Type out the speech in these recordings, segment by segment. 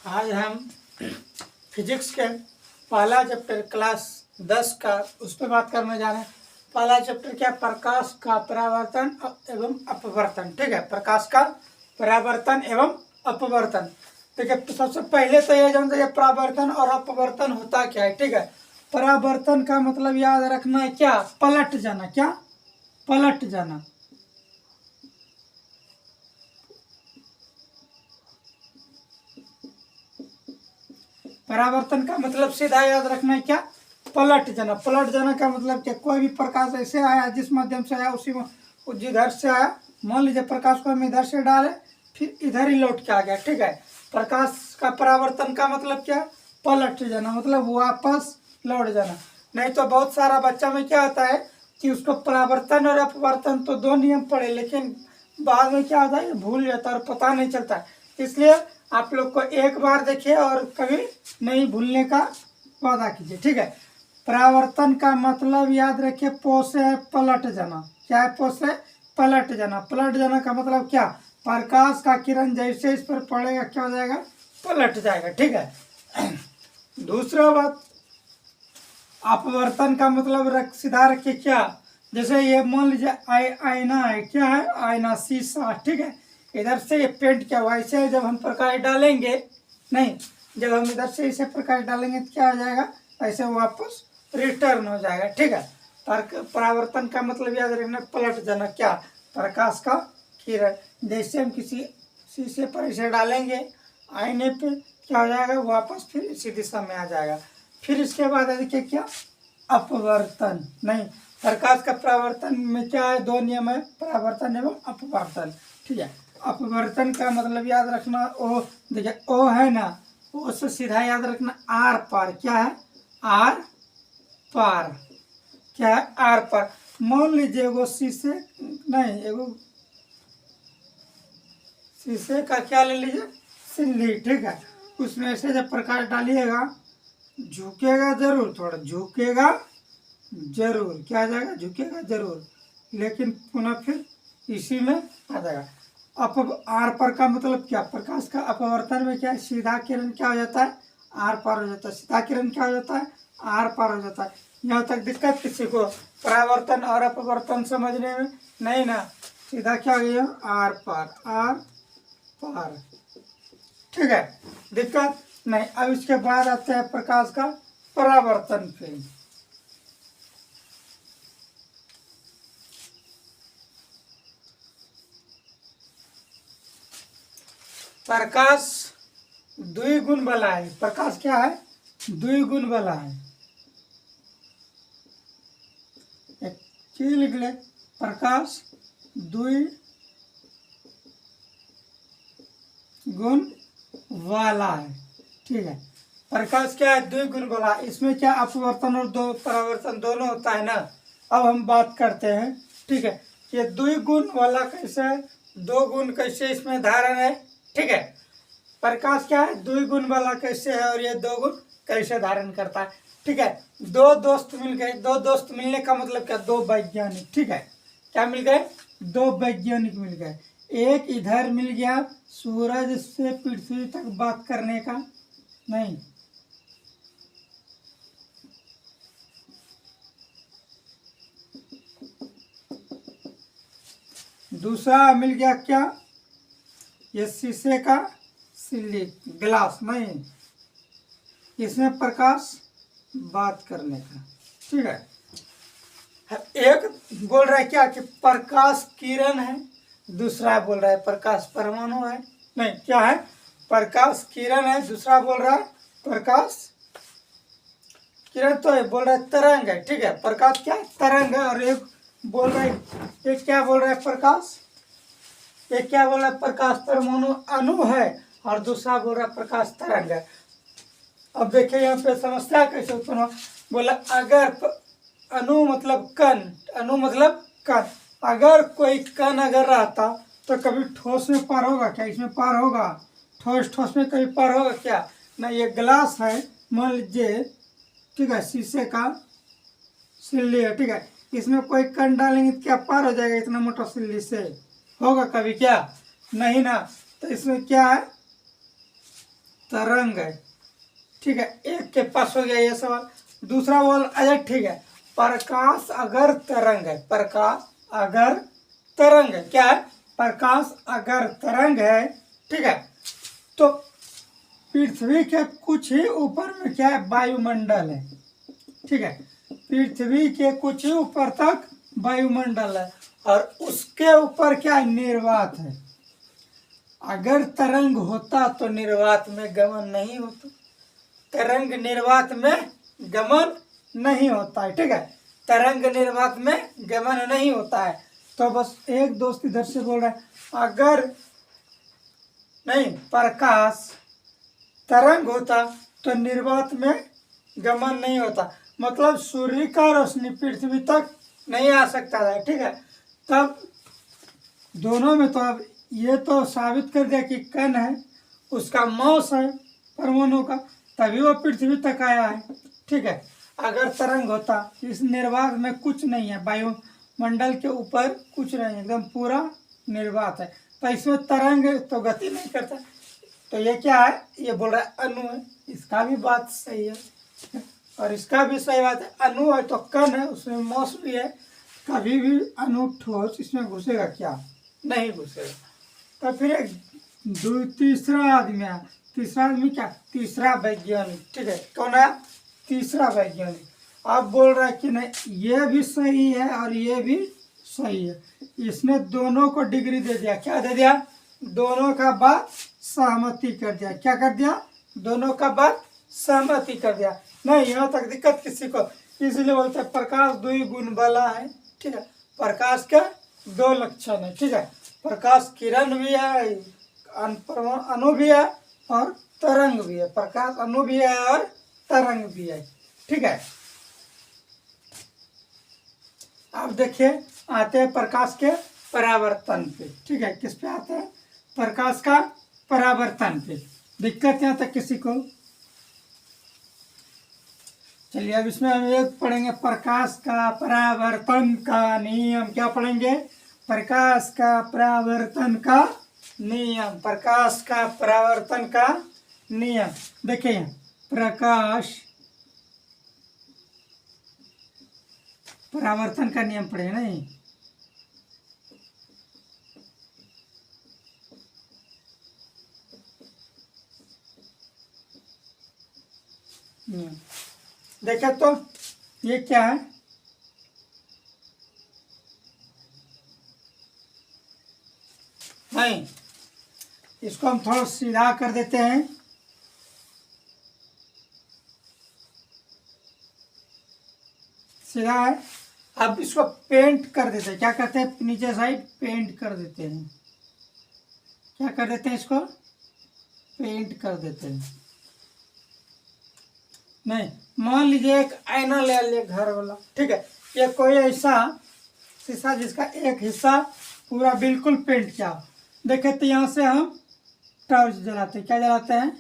आज हम फिजिक्स के पहला चैप्टर क्लास 10 का उस पर बात करने जा रहे हैं। पहला चैप्टर क्या, प्रकाश का परावर्तन एवं अपवर्तन। ठीक है, प्रकाश का परावर्तन एवं अपवर्तन। ठीक है, सबसे पहले तो ये जानते हैं परावर्तन और अपवर्तन होता क्या है। ठीक है, परावर्तन का मतलब याद रखना है क्या, पलट जाना। क्या, पलट जाना। परावर्तन का मतलब सीधा याद रखना है क्या, पलट जाना। पलट जाना का मतलब क्या, कोई भी प्रकाश ऐसे आया जिस माध्यम से आया उसी में जिधर से आया, मान लीजिए प्रकाश को हम इधर से डाले फिर इधर ही लौट के आ गया। ठीक है, प्रकाश का परावर्तन का मतलब क्या, पलट जाना, मतलब वापस लौट जाना। नहीं तो बहुत सारा बच्चा में क्या होता है कि उसको परावर्तन और अपवर्तन तो दो नियम पड़े, लेकिन बाद में क्या होता है भूल जाता है और पता नहीं चलता। इसलिए आप लोग को एक बार देखिए और कभी नहीं भूलने का वादा कीजिए। ठीक है, परावर्तन का मतलब याद रखिए पो से है पलट जाना। क्या है, पो से पलट जाना। पलट जाना का मतलब क्या, प्रकाश का किरण जैसे इस पर पड़ेगा क्या हो जाएगा, पलट जाएगा। ठीक है, दूसरा बात, अपवर्तन का मतलब सीधा रखिए क्या, जैसे ये मान लीजिए आईना है। क्या है, आईना, शीशा। ठीक है, इधर से ये पेंट क्या हुआ, ऐसे जब हम प्रकाश डालेंगे, नहीं जब हम इधर से इसे प्रकाश डालेंगे तो क्या हो जाएगा, ऐसे वापस रिटर्न हो जाएगा। ठीक है, परावर्तन का मतलब याद रखना पलट जाना। क्या, प्रकाश का किरण जैसे हम किसी शीशे पर इसे डालेंगे आईने पे क्या हो जाएगा, वापस फिर इसी दिशा में आ जाएगा। फिर इसके बाद देखिए क्या, अपवर्तन। नहीं, प्रकाश का परावर्तन में क्या है, दो नियम है, परावर्तन एवं अपवर्तन। ठीक है, अपवर्तन का मतलब याद रखना ओ, देखिए ओ है ना, ओ से सीधा याद रखना आर पार। क्या है, आर पार। क्या है, आर पार। मान लीजिए एगो शीशे, नहीं एगो शीशे का क्या ले लीजिए, सिल्ली। ठीक है, उसमें ऐसे जब प्रकाश डालिएगा झुकेगा जरूर, थोड़ा झुकेगा जरूर, क्या आ जाएगा, झुकेगा जरूर, लेकिन पुनः फिर इसी में आ जाएगा। आर पर का मतलब क्या, प्रकाश का अपवर्तन में क्या है, सीधा किरण क्या हो जाता है, आर पार हो जाता है। सीधा किरण क्या हो जाता है, आर पार हो जाता है। यहाँ तक दिक्कत किसी को परावर्तन और अपवर्तन समझने में नहीं ना, सीधा क्या हो गया, आर पार, आर पार। ठीक है, दिक्कत नहीं। अब इसके बाद आते हैं प्रकाश का परावर्तन पे। प्रकाश द्विगुण वाला है। प्रकाश क्या है, द्विगुण वाला है। एक चीज लिख ले, प्रकाश द्विगुण वाला है। ठीक है, प्रकाश क्या है, द्विगुण वाला। इसमें क्या अपवर्तन और दो परावर्तन दोनों होता है ना। अब हम बात करते हैं। ठीक है, ये द्विगुण वाला कैसे है, दो गुण कैसे इसमें धारण है। ठीक है, प्रकाश क्या है, द्विगुण वाला कैसे है और ये दो गुण कैसे धारण करता है। ठीक है, दो दोस्त मिल गए। दो दोस्त मिलने का मतलब क्या, दो वैज्ञानिक। ठीक है, क्या मिल गए, दो वैज्ञानिक मिल गए। एक इधर मिल गया सूरज से पृथ्वी तक बात करने का, नहीं दूसरा मिल गया क्या, ये शीशे का सिल्ली, ग्लास। नहीं, इसमें प्रकाश बात करने का। ठीक है, एक बोल रहा है क्या कि प्रकाश किरण है, दूसरा बोल रहा है प्रकाश परमाणु है। नहीं, क्या है, प्रकाश किरण है, दूसरा बोल रहा है प्रकाश किरण तो है, बोल रहा है तरंग है। ठीक है, प्रकाश क्या है, तरंग है। और एक बोल रहा है, एक क्या बोल रहा है प्रकाश, एक क्या बोल रहा है प्रकाश परमाणु अणु है, और दूसरा बोल रहा है प्रकाश तरंग है। अब देखिए यहाँ पे समस्या कैसे उत्पन्न हो, बोला अगर अणु मतलब कण, अणु मतलब कण, अगर कोई कण अगर रहता तो कभी ठोस में पार होगा क्या, इसमें पार होगा, ठोस ठोस में कभी पार होगा क्या, ना। ये ग्लास है मान लीजिए, ठीक है, शीशे का सिल्ली है। ठीक है, इसमें कोई कण डालेंगे तो क्या पार हो जाएगा, इतना मोटा सिल्ली से होगा कभी क्या, नहीं ना। तो इसमें क्या है, तरंग है, ठीक है। एक के पास हो गया ये सवाल। दूसरा बोल अरे ठीक है, प्रकाश अगर तरंग है, प्रकाश अगर तरंग है, क्या है, प्रकाश अगर तरंग है, ठीक है, तो पृथ्वी के कुछ ही ऊपर में क्या है, वायुमंडल है, ठीक है। पृथ्वी के कुछ ही ऊपर तक वायुमंडल है और उसके ऊपर क्या है, निर्वात है। अगर तरंग होता तो निर्वात में गमन नहीं होता, तरंग निर्वात में गमन नहीं होता है, ठीक है। तरंग निर्वात में गमन नहीं होता है। तो बस एक दोस्त इधर से बोल रहा है अगर नहीं प्रकाश तरंग होता तो निर्वात में गमन नहीं होता, मतलब सूर्य का रोशनी पृथ्वी तक नहीं आ सकता था, ठीक है। तब दोनों में तो अब ये तो साबित कर दिया कि कण है, उसका मॉस है परमाणु का, तभी वो पृथ्वी तक आया है, ठीक है। अगर तरंग होता, इस निर्वात में कुछ नहीं है, वायुमंडल के ऊपर कुछ नहीं है, एकदम पूरा निर्वात है, तो इसमें तरंग तो गति नहीं करता। तो ये क्या है, ये बोल रहा है अणु है, इसका भी बात सही है और इसका भी सही बात है। अणु है तो कण है, उसमें मॉस भी है, कभी भी अणु ठोस इसमें घुसेगा क्या, नहीं घुसेगा। तो फिर एक तीसरा आदमी आया, तीसरा आदमी क्या, तीसरा वैज्ञानिक, ठीक है। कौन है, तीसरा वैज्ञानिक। आप बोल रहा है कि नहीं ये भी सही है और ये भी सही है, इसने दोनों को डिग्री दे दिया, क्या दे दिया, दोनों का बात सहमति कर दिया, क्या कर दिया, दोनों का बात सहमति कर दिया। नहीं यहाँ तक दिक्कत किसी को, इसलिए बोलते हैं प्रकाश दुई गुण वाला है, ठीक है। प्रकाश के दो लक्षण है, ठीक है। प्रकाश किरण भी है, अणु भी है और तरंग भी है, प्रकाश अणु भी है और तरंग भी है, ठीक है। अब देखिए आते हैं प्रकाश के परावर्तन पे, ठीक है। किस पे आते हैं, प्रकाश का परावर्तन पे। दिक्कत यहाँ तक किसी को, चलिए अब इसमें हम एक पढ़ेंगे प्रकाश का परावर्तन का नियम। क्या पढ़ेंगे, प्रकाश का परावर्तन का नियम, प्रकाश का परावर्तन का नियम। देखिए प्रकाश परावर्तन का नियम पढ़े नहीं, देखे तो ये क्या है, नहीं इसको हम थोड़ा सीधा कर देते हैं, सीधा है। अब इसको पेंट कर देते हैं, क्या करते हैं, नीचे साइड पेंट कर देते हैं, क्या कर देते हैं, इसको पेंट कर देते हैं। नहीं मान लीजिए एक आईना ले लिया घर वाला, ठीक है, ये कोई ऐसा शीशा जिसका एक हिस्सा पूरा बिल्कुल पेंट किया, देखे तो यहाँ से हम टॉर्च जलाते हैं, क्या जलाते हैं,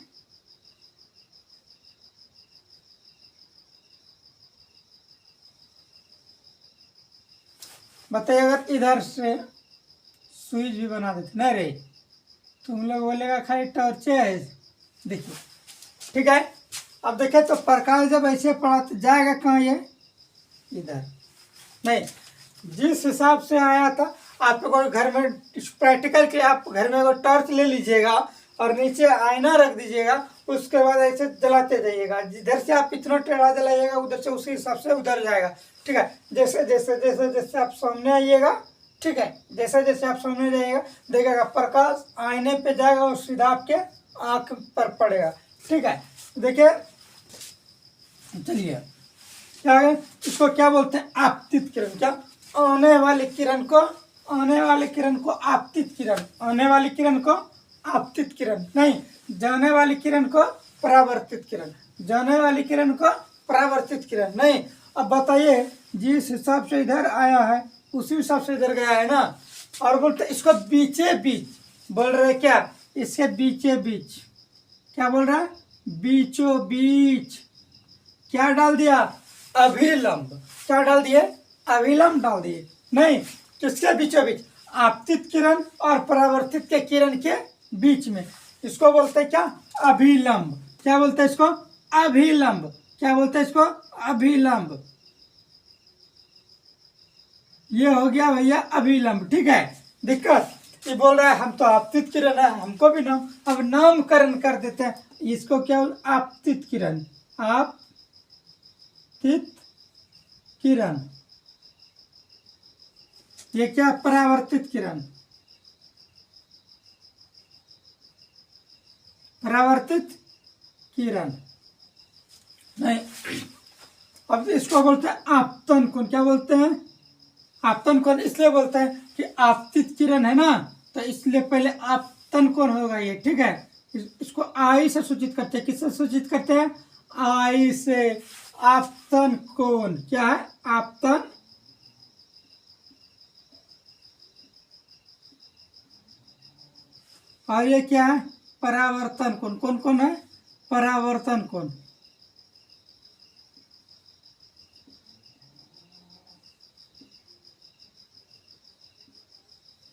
बताइए। अगर इधर से स्विच भी बना देते, नहीं रे तुम लोग बोलेगा खाली टॉर्च है, देखिए, ठीक है। अब देखें तो प्रकाश जब ऐसे पड़ा तो जाएगा कहाँ, ये इधर, नहीं जिस हिसाब से आया था। आप लोग घर में प्रैक्टिकल के आप घर में अगर टॉर्च ले लीजिएगा और नीचे आईना रख दीजिएगा, उसके बाद ऐसे जलाते जाइएगा, जिधर से आप इतना टेढ़ा जलाइएगा उधर से उसी हिसाब से उधर जाएगा, ठीक है। जैसे जैसे जैसे जैसे आप सामने आइएगा, ठीक है, जैसे जैसे आप सामने जाइएगा देखिएगा प्रकाश आईने पे जाएगा और सीधा आपके आँख पर पड़ेगा, ठीक है। देखिए चलिए क्या है, इसको क्या बोलते हैं, आपतित किरण। क्या, आने वाली किरण को, आने वाली किरण को आपतित किरण, आने वाली किरण को आपतित किरण, नहीं जाने वाली किरण को परावर्तित किरण, जाने वाली किरण को परावर्तित किरण, नहीं। अब बताइए जिस हिसाब से इधर आया है उसी हिसाब से इधर गया है ना, और बोलते इसको बीचे बीच बोल रहे, क्या इसके बीचे बीच, क्या बोल रहा है, बीचों बीच क्या डाल दिया, अभिलंब, क्या डाल दिए, अभिलंब डाल दिए, नहीं किसके बीचों बीच, आपतित किरण और परावर्तित के किरण के बीच में। इसको बोलते हैं क्या? अभिलंब। क्या बोलते हैं इसको? अभिलंब। क्या बोलते हैं इसको? अभिलंब। ये हो गया भैया अभिलंब। ठीक है, दिक्कत ये बोल रहा है हम तो आपतित किरण है, हमको भी नाम, अब नामकरण कर देते हैं इसको। क्या आपतित किरण, आपतित किरण। ये क्या? परावर्तित किरण। परावर्तित किरण नहीं। अब इसको बोलते हैं आपतन कोण। क्या बोलते हैं? आपतन कोण इसलिए बोलते हैं कि आपतित किरण है ना, तो इसलिए पहले आपतन कोण होगा ये। ठीक है, इसको आई से सूचित करते हैं। किससे सूचित करते हैं? आई से। आपतन कोण क्या है? आपतन और ये क्या है? परावर्तन कोण। कौन कौन है? परावर्तन कोण।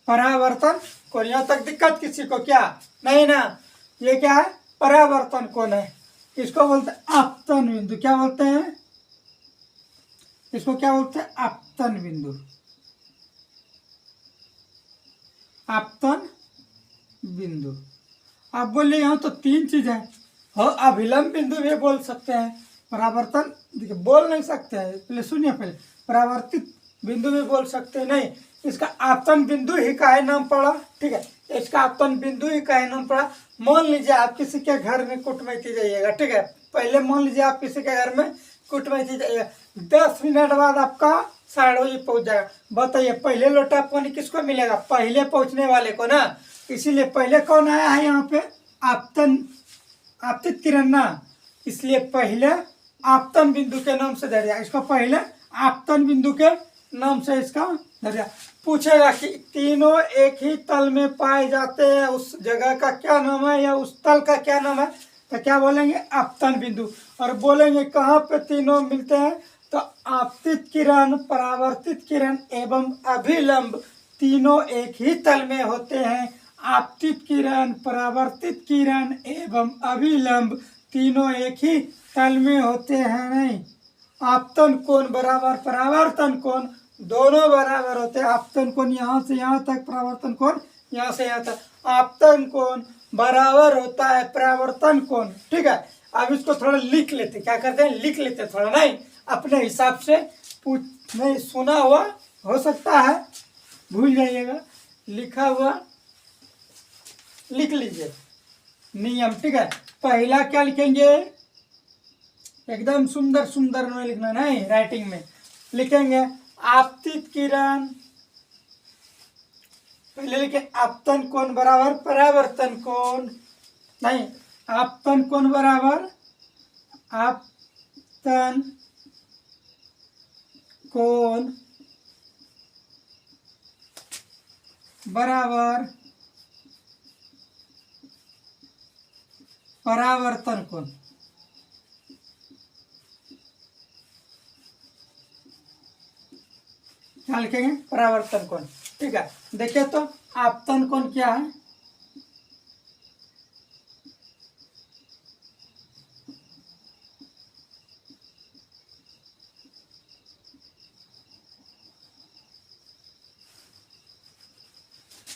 परावर्तन कोण। यहां तक दिक्कत किसी को क्या नहीं ना? ये क्या है? परावर्तन कोण है। इसको बोलते हैं आपतन बिंदु। क्या बोलते हैं इसको? क्या बोलते हैं? आपतन बिंदु। आपतन बिंदु। आप बोलिए यहाँ तो तीन चीज है। हो, अभिलंब बिंदु भी बोल सकते हैं, परावर्तन देखिए बोल नहीं सकते हैं। पहले सुनिए, पहले परावर्तित बिंदु भी बोल सकते हैं। नहीं, इसका आपतन बिंदु ही का है नाम पड़ा। ठीक है, इसका आपतन बिंदु ही का है नाम पड़ा। मान लीजिए आप किसी के घर में कुटमैती जाइएगा। ठीक है, पहले मान लीजिए आप किसी के घर में कुटमैती जाइएगा, 10 मिनट बाद आपका साड़ोई पहुंच जाएगा। बताइए पहले लोटा पानी किसको मिलेगा? पहले पहुंचने वाले को ना। इसीलिए पहले कौन आया है यहाँ पे? आपतन, आपतित किरण ना, इसलिए पहले आपतन बिंदु के नाम से धर दिया इसको। पहले आपतन बिंदु के नाम से इसका धर दिया। पूछेगा कि तीनों एक ही तल में पाए जाते हैं, उस जगह का क्या नाम है या उस तल का क्या नाम है? तो क्या बोलेंगे? आपतन बिंदु। और बोलेंगे कहाँ पे तीनों मिलते हैं? तो आपतित किरण, परावर्तित किरण एवं अभिलंब तीनों एक ही तल में होते हैं। आपतित किरण, परावर्तित किरण एवं अभिलंब तीनों एक ही तल में होते हैं। नहीं, आपतन कोण बराबर परावर्तन कोण दोनों बराबर होते हैं। आपतन कोण यहाँ से यहाँ तक, परावर्तन कोण यहाँ से यहाँ तक। आपतन कोण बराबर होता है परावर्तन कोण। ठीक है, अब इसको थोड़ा लिख लेते। क्या करते हैं? लिख लेते थोड़ा, नहीं अपने हिसाब से। पूछ नहीं सुना हुआ हो सकता है भूल जाइएगा, लिखा हुआ लिख लीजिए नियम। ठीक है, पहला क्या लिखेंगे? एकदम सुंदर सुंदर में लिखना, नहीं राइटिंग में लिखेंगे आपतित किरण। पहले लिखे आपतन कोण बराबर परावर्तन कोण। नहीं, आपतन कोण बराबर आपतन कोण बराबर परावर्तन कोण। क्या लिखेंगे? परावर्तन कोण। ठीक है, देखिए तो आपतन कोण क्या है?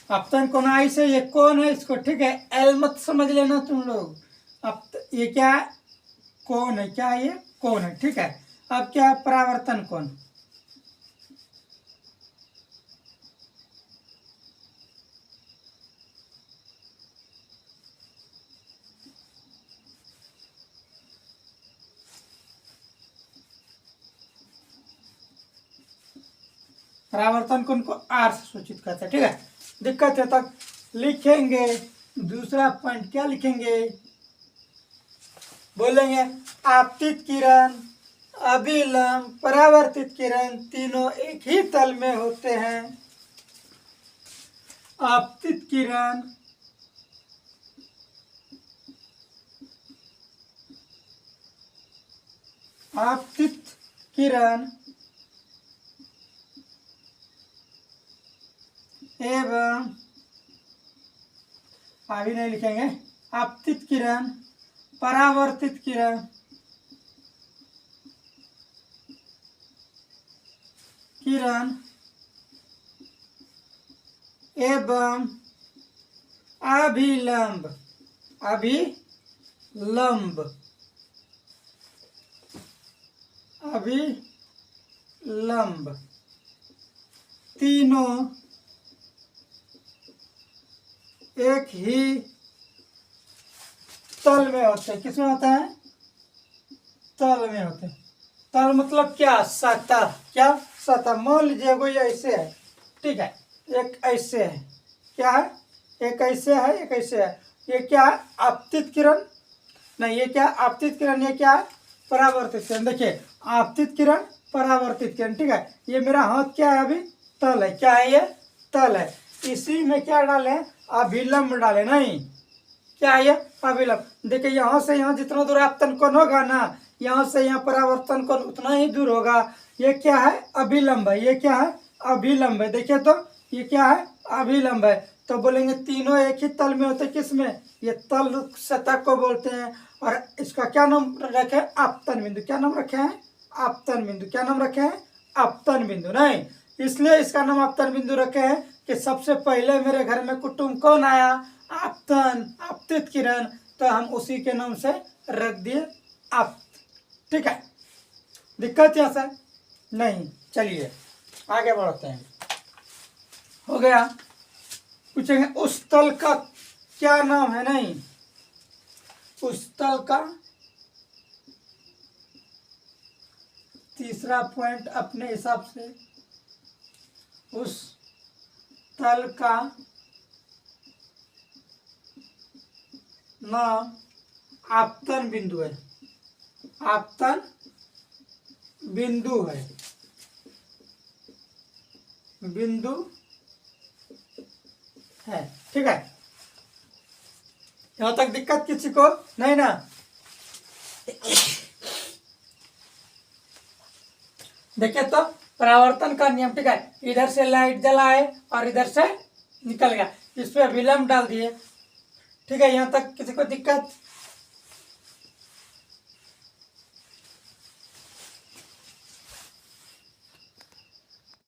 आपतन कोण आई से ये कौन है इसको। ठीक है, एल मत समझ लेना तुम लोग। अब ये क्या है? कौन है। क्या है ये? कौन है। ठीक है, अब क्या है? परावर्तन कोण। परावर्तन कोण को आर से सूचित करते हैं। ठीक है, दिक्कत है तक लिखेंगे। दूसरा पॉइंट क्या लिखेंगे? बोलेंगे आपतित किरण, अभिलंब, परावर्तित किरण तीनों एक ही तल में होते हैं। आपतित किरण, आपतित किरण एवं, अभी नहीं लिखेंगे, आपतित किरण, परावर्तित किरण, किरण एवं अभिलंब, अभिलंब, अभिलंब तीनों एक ही तल में होते हैं। किसमें होता है? तल में होते हैं। तल मतलब क्या? सतह। क्या? सतह। मान लीजिए कोई ऐसे है, ठीक है, एक ऐसे है, क्या है? एक ऐसे है, एक ऐसे है। ये क्या है? आपतित किरण। नहीं, ये क्या? आपतित किरण। ये क्या है? परावर्तित किरण। देखिए, आपतित किरण, परावर्तित किरण, ठीक है। ये मेरा हाथ क्या है? अभी तल है। क्या है? ये तल है। इसी में क्या डाले? अभिलंब डाले। नहीं, क्या है? ये अभिलंब। देखिए, यहाँ से यहाँ जितना दूर आपतन कोण होगा ना, यहाँ से यहाँ परावर्तन कोण उतना ही दूर होगा। ये क्या है? अभिलंब है। ये क्या है? अभिलंब है। देखिए तो ये क्या है? अभिलंब है। तो बोलेंगे तीनों एक ही तल में होते। किसमें? ये तल सतह को बोलते हैं। और इसका क्या नाम रखे? आपतन बिंदु। क्या नाम रखे हैं? आपतन बिंदु। क्या नाम रखे हैं? आपतन बिंदु। नहीं, इसलिए इसका नाम आपतन बिंदु रखे हैं कि सबसे पहले मेरे घर में कुटुंब कौन आया? आपतन, आपतित किरण, तो हम उसी के नाम से रख दिए आप्त। ठीक है, दिक्कत यहाँ से नहीं। चलिए आगे बढ़ते हैं। हो गया। पूछेंगे उस तल का क्या नाम है? नहीं, उस तल का तीसरा पॉइंट अपने हिसाब से, उस तल का नाम आपतन बिंदु है। आपतन बिंदु है। बिंदु है। ठीक है, यहां तक दिक्कत किसी को नहीं ना? देखिए तो परावर्तन का नियम, ठीक है, इधर से लाइट जलाए और इधर से निकल गया, इस पे विलंब डाल दिए। ठीक है, यहाँ तक किसी को दिक्कत